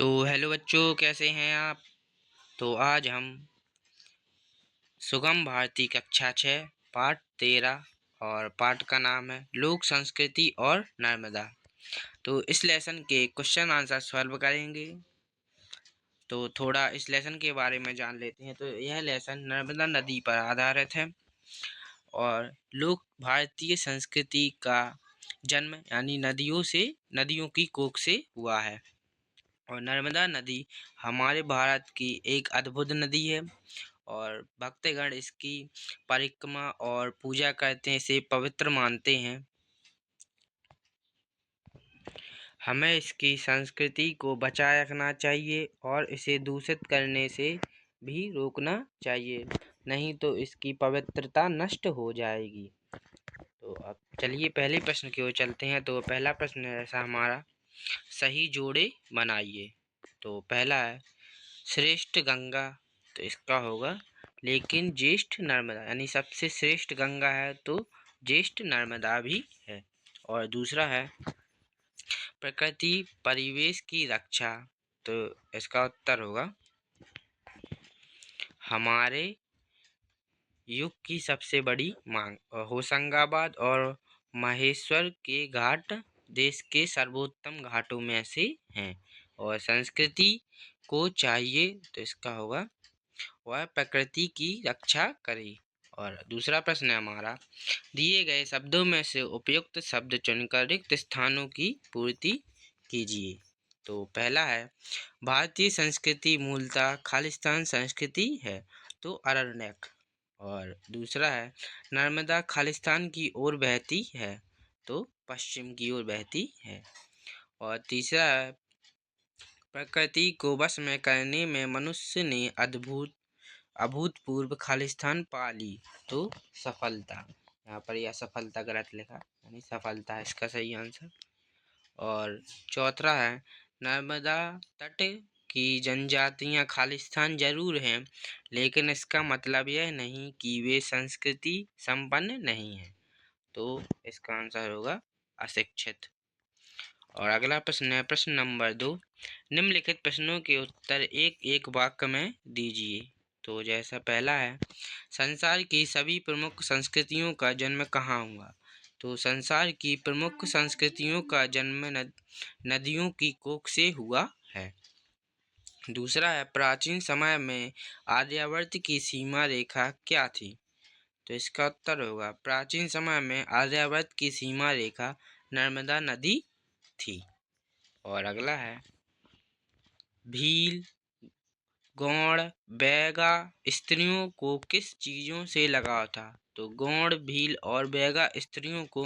तो हेलो बच्चों, कैसे हैं आप। तो आज हम सुगम भारती कक्षा 6 पाठ 13 और पाठ का नाम है लोक संस्कृति और नर्मदा। तो इस लेसन के क्वेश्चन आंसर सॉल्व करेंगे। तो थोड़ा इस लेसन के बारे में जान लेते हैं। तो यह लेसन नर्मदा नदी पर आधारित है और लोक भारतीय संस्कृति का जन्म यानी नदियों की कोख से हुआ है। और नर्मदा नदी हमारे भारत की एक अद्भुत नदी है और भक्तगण इसकी परिक्रमा और पूजा करते हैं, इसे पवित्र मानते हैं। हमें इसकी संस्कृति को बचाए रखना चाहिए और इसे दूषित करने से भी रोकना चाहिए, नहीं तो इसकी पवित्रता नष्ट हो जाएगी। तो अब चलिए पहले प्रश्न की ओर चलते हैं। तो पहला प्रश्न है ऐसा हमारा, सही जोड़े बनाइए। तो पहला है श्रेष्ठ गंगा, तो इसका होगा लेकिन ज्येष्ठ नर्मदा, यानी सबसे श्रेष्ठ गंगा है तो ज्येष्ठ नर्मदा भी है। और दूसरा है प्रकृति परिवेश की रक्षा, तो इसका उत्तर होगा हमारे युग की सबसे बड़ी मांग। और होशंगाबाद और महेश्वर के घाट देश के सर्वोत्तम घाटों में से हैं। और संस्कृति को चाहिए, तो इसका होगा वह प्रकृति की रक्षा करे। और दूसरा प्रश्न है हमारा, दिए गए शब्दों में से उपयुक्त शब्द चुनकर रिक्त स्थानों की पूर्ति कीजिए। तो पहला है भारतीय संस्कृति मूलतः खालिस्तान संस्कृति है, तो अरण्यक। और दूसरा है नर्मदा खालिस्तान की ओर बहती है, तो पश्चिम की ओर बहती है। और तीसरा है प्रकृति को वश में करने में मनुष्य ने अभूतपूर्व खालिस्तान पा ली, तो सफलता। यहाँ पर यह सफलता गलत लिखा, यानी सफलता है इसका सही आंसर। और चौथा है नर्मदा तट की जनजातियां खालिस्तान जरूर हैं, लेकिन इसका मतलब यह नहीं कि वे संस्कृति संपन्न नहीं हैं, तो इसका आंसर होगा अशिक्षित। और अगला प्रश्न है प्रश्न नंबर 2, निम्नलिखित प्रश्नों के उत्तर एक एक वाक्य में दीजिए। तो जैसा पहला है संसार की सभी प्रमुख संस्कृतियों का जन्म कहाँ हुआ। तो संसार की प्रमुख संस्कृतियों का जन्म नदियों की कोख से हुआ है। दूसरा है प्राचीन समय में आर्यावर्त की सीमा रेखा क्या थी। तो इसका उत्तर होगा प्राचीन समय में आर्यावर्त की सीमा रेखा नर्मदा नदी थी। और अगला है भील गौड़ बैगा स्त्रियों को किस चीज़ों से लगाव था। तो गौड़ भील और बैगा स्त्रियों को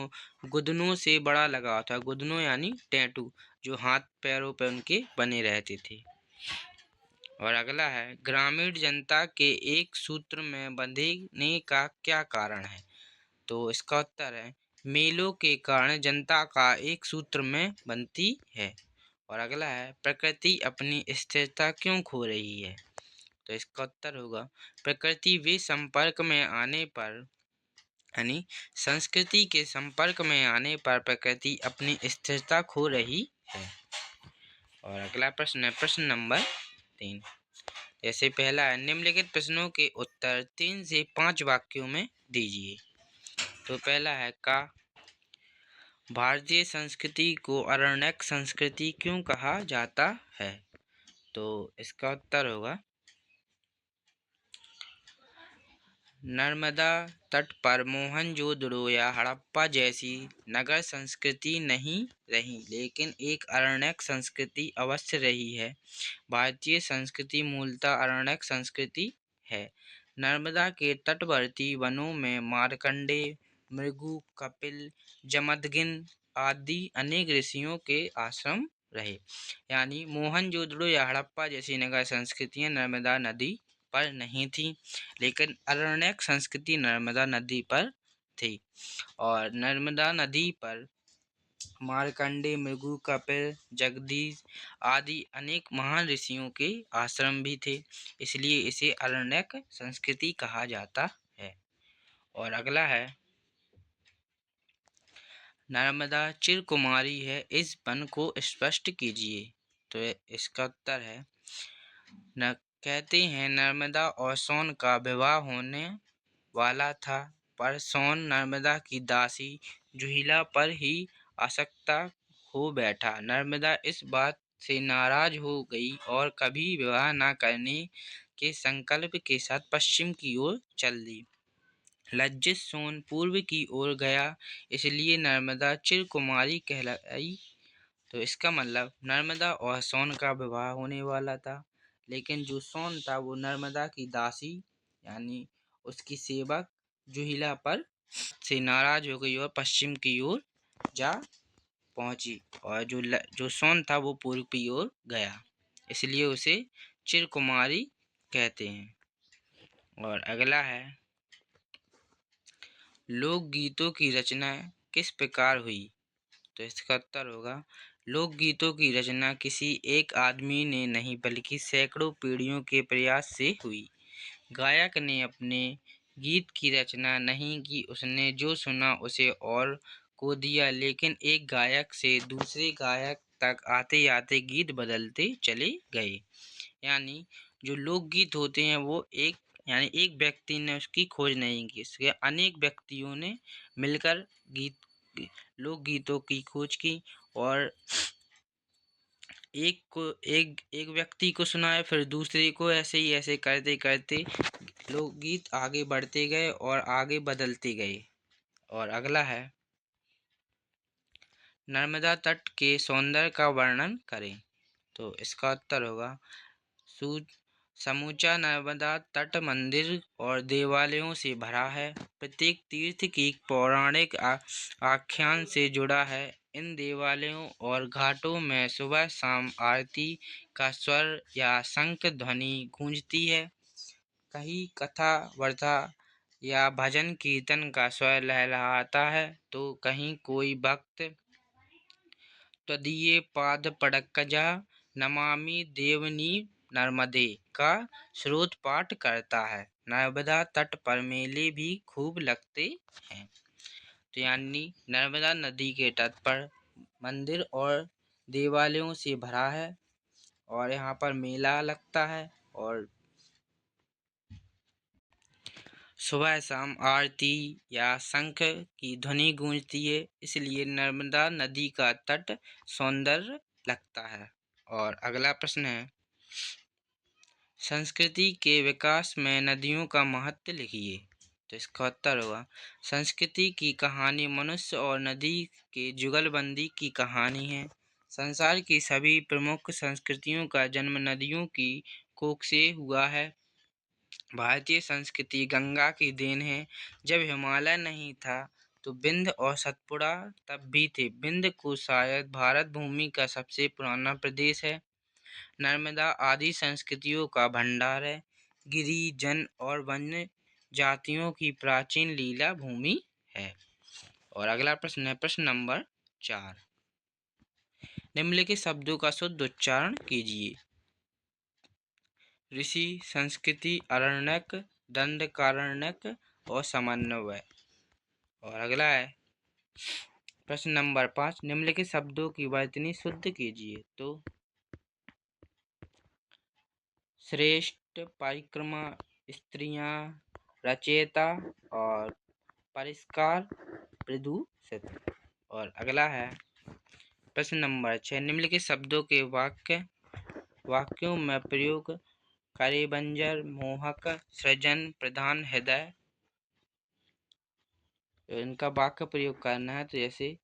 गुदनों से बड़ा लगाव था। गुदनों यानी टैटू जो हाथ पैरों पर उनके बने रहते थे। और अगला है ग्रामीण जनता के एक सूत्र में बंधने का क्या कारण है। तो इसका उत्तर है मेलों के कारण जनता का एक सूत्र में बनती है। और अगला है प्रकृति अपनी स्थिरता क्यों खो रही है। तो इसका उत्तर होगा प्रकृति वे संपर्क में आने पर, यानी संस्कृति के संपर्क में आने पर प्रकृति अपनी स्थिरता खो रही है। और अगला प्रश्न है प्रश्न नंबर 3, जैसे पहला है निम्नलिखित प्रश्नों के उत्तर 3 से 5 वाक्यों में दीजिए। तो पहला है का भारतीय संस्कृति को अरण्यक संस्कृति क्यों कहा जाता है। तो इसका उत्तर होगा नर्मदा तट पर मोहनजोदड़ो या हड़प्पा जैसी नगर संस्कृति नहीं रही, लेकिन एक अरण्यक संस्कृति अवश्य रही है। भारतीय संस्कृति मूलतः अरण्यक संस्कृति है। नर्मदा के तटवर्ती वनों में मार्कंडेय, भृगु, कपिल, जमदग्नि आदि अनेक ऋषियों के आश्रम रहे। यानी मोहनजोदड़ो या हड़प्पा जैसी नगर संस्कृतियां नर्मदा नदी पर नहीं थी, लेकिन अरण्यक संस्कृति नर्मदा नदी पर थी। और नर्मदा नदी पर मार्कंडेय, भृगु, कपिल, जगदीश आदि अनेक महान ऋषियों के आश्रम भी थे, इसलिए इसे अरण्यक संस्कृति कहा जाता है। और अगला है नर्मदा चिरकुमारी है, इस वन को स्पष्ट कीजिए। तो इसका उत्तर है न। कहते हैं नर्मदा और सोन का विवाह होने वाला था, पर सोन नर्मदा की दासी जुहिला पर ही आसक्त हो बैठा। नर्मदा इस बात से नाराज हो गई और कभी विवाह न करने के संकल्प के साथ पश्चिम की ओर चल दी। लज्जित सोन पूर्व की ओर गया, इसलिए नर्मदा चिरकुमारी कहलाई। तो इसका मतलब नर्मदा और सोन का विवाह होने वाला था, लेकिन जो सोन था वो नर्मदा की दासी यानी उसकी सेवक जुहिला पर से नाराज हो गई और पश्चिम की ओर जा पहुंची, और जो सोन था वो पूर्व की ओर गया, इसलिए उसे चिरकुमारी कहते हैं। और अगला है, लोकगीतों की रचना किस प्रकार हुई? तो इसका उत्तर होगा, लोकगीतों की रचना किसी एक आदमी ने नहीं बल्कि सैकड़ों पीढ़ियों के प्रयास से हुई। गायक ने अपने गीत की रचना नहीं की, उसने जो सुना उसे और को दिया, लेकिन एक गायक से दूसरे गायक तक आते आते गीत बदलते चले गए। यानी जो लोकगीत होते हैं वो एक व्यक्ति ने उसकी खोज नहीं की, इसके अनेक व्यक्तियों ने मिलकर लोकगीतों की खोज की, और एक व्यक्ति को सुनाया, फिर दूसरे को, ऐसे करते करते लोकगीत आगे बढ़ते गए और आगे बदलते गए। और अगला है, नर्मदा तट के सौंदर्य का वर्णन करें। तो इसका उत्तर होगा, समूचा नर्मदा तट मंदिर और देवालयों से भरा है। प्रत्येक तीर्थ की पौराणिक आख्यान से जुड़ा है। इन देवालयों और घाटों में सुबह शाम आरती का स्वर या शंख ध्वनि गूंजती है। कहीं कथा वार्ता या भजन कीर्तन का स्वर लहलहाता है, तो कहीं कोई भक्त त्वदीये पाद पड़कजा नमामि देवनी नर्मदे का स्रोत पाठ करता है। नर्मदा तट पर मेले भी खूब लगते हैं। तो यानी नर्मदा नदी के तट पर मंदिर और देवालयों से भरा है, और यहाँ पर मेला लगता है, और सुबह शाम आरती या शंख की ध्वनि गूंजती है, इसलिए नर्मदा नदी का तट सौंदर्य लगता है। और अगला प्रश्न है, संस्कृति के विकास में नदियों का महत्व लिखिए। तो इसका उत्तर होगा, संस्कृति की कहानी मनुष्य और नदी के जुगलबंदी की कहानी है। संसार की सभी प्रमुख संस्कृतियों का जन्म नदियों की कोख से हुआ है। भारतीय संस्कृति गंगा की देन है। जब हिमालय नहीं था तो विंध्य और सतपुड़ा तब भी थे। विंध्य को शायद भारत भूमि का सबसे पुराना प्रदेश है। नर्मदा आदि संस्कृतियों का भंडार है। गिरि जन और वन्य जातियों की प्राचीन लीला भूमि है। और अगला प्रश्न है, प्रश्न नंबर 4, निम्नलिखित शब्दों का शुद्ध उच्चारण कीजिए। ऋषि, संस्कृति, अरण्यक, दंडकारण्यक और समन्वय। और अगला है प्रश्न नंबर 5, निम्नलिखित शब्दों की वर्तनी शुद्ध कीजिए। तो श्रेष्ठ, परिक्रमा, स्त्रियां, रचयिता और परिष्कार, प्रदूषित। और अगला है प्रश्न नंबर 6, निम्नलिखित शब्दों के वाक्यों में प्रयोग करे। बंजर, मोहक, सृजन, प्रधान, हृदय। इनका वाक्य प्रयोग करना है। तो जैसे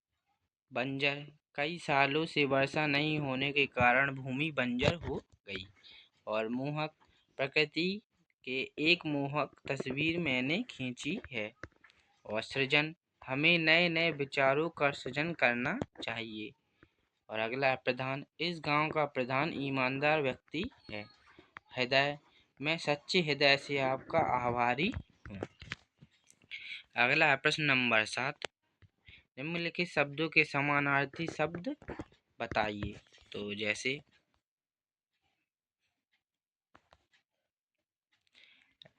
बंजर, कई सालों से वर्षा नहीं होने के कारण भूमि बंजर हो गई। और मोहक, प्रकृति के एक मोहक तस्वीर मैंने खींची है। और सृजन, हमें नए नए विचारों का सृजन करना चाहिए। और अगला है प्रधान, इस गांव का प्रधान ईमानदार व्यक्ति है। हृदय, मैं सच्चे हृदय से आपका आभारी हूँ। अगला है प्रश्न नंबर 7, निम्नलिखित शब्दों के समानार्थी शब्द बताइए। तो जैसे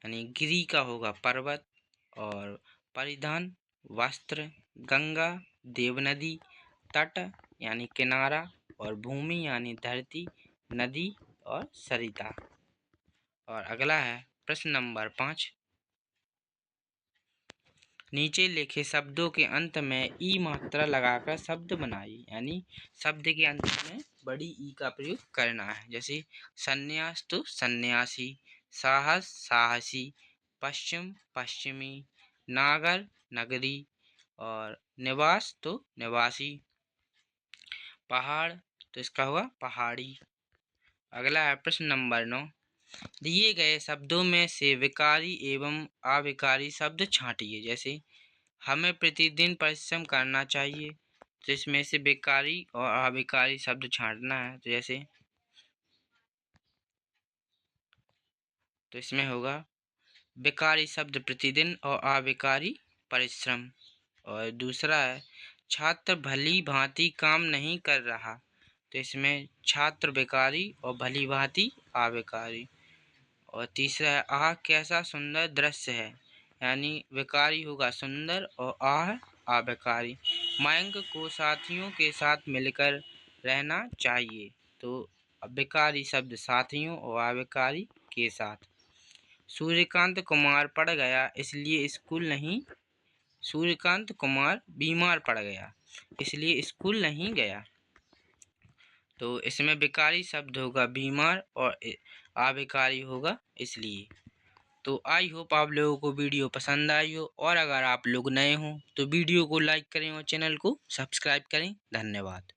यानी गिरी का होगा पर्वत, और परिधान वस्त्र, गंगा देवनदी, तट यानी किनारा, और भूमि यानी धरती, नदी और सरिता। और अगला है प्रश्न नंबर 5। नीचे लिखे शब्दों के अंत में ई मात्रा लगाकर शब्द बनाइए, यानी शब्द के अंत में बड़ी ई का प्रयोग करना है। जैसे संन्यास तो सन्यासी, साहस साहसी, पश्चिम पश्चिमी, नागर नगरी और निवास तो निवासी, पहाड़ तो इसका हुआ पहाड़ी। अगला है प्रश्न नंबर 9। दिए गए शब्दों में से विकारी एवं अविकारी शब्द छांटिए। जैसे हमें प्रतिदिन परिश्रम करना चाहिए, तो इसमें से विकारी और अविकारी शब्द छांटना है। तो इसमें होगा विकारी शब्द प्रतिदिन और अविकारी परिश्रम। और दूसरा है छात्र भली भांति काम नहीं कर रहा, तो इसमें छात्र विकारी और भली भांति अविकारी। और तीसरा है आह कैसा सुंदर दृश्य है, यानी विकारी होगा सुंदर और आह अविकारी। मयंक को साथियों के साथ मिलकर रहना चाहिए, तो विकारी शब्द साथियों और अविकारी के साथ। सूर्यकांत कुमार पड़ गया इसलिए स्कूल नहीं, सूर्यकांत कुमार बीमार पड़ गया इसलिए स्कूल नहीं गया, तो इसमें विकारी शब्द होगा बीमार और अविकारी होगा इसलिए। तो आई होप आप लोगों को वीडियो पसंद आई हो, और अगर आप लोग नए हों तो वीडियो को लाइक करें और चैनल को सब्सक्राइब करें। धन्यवाद।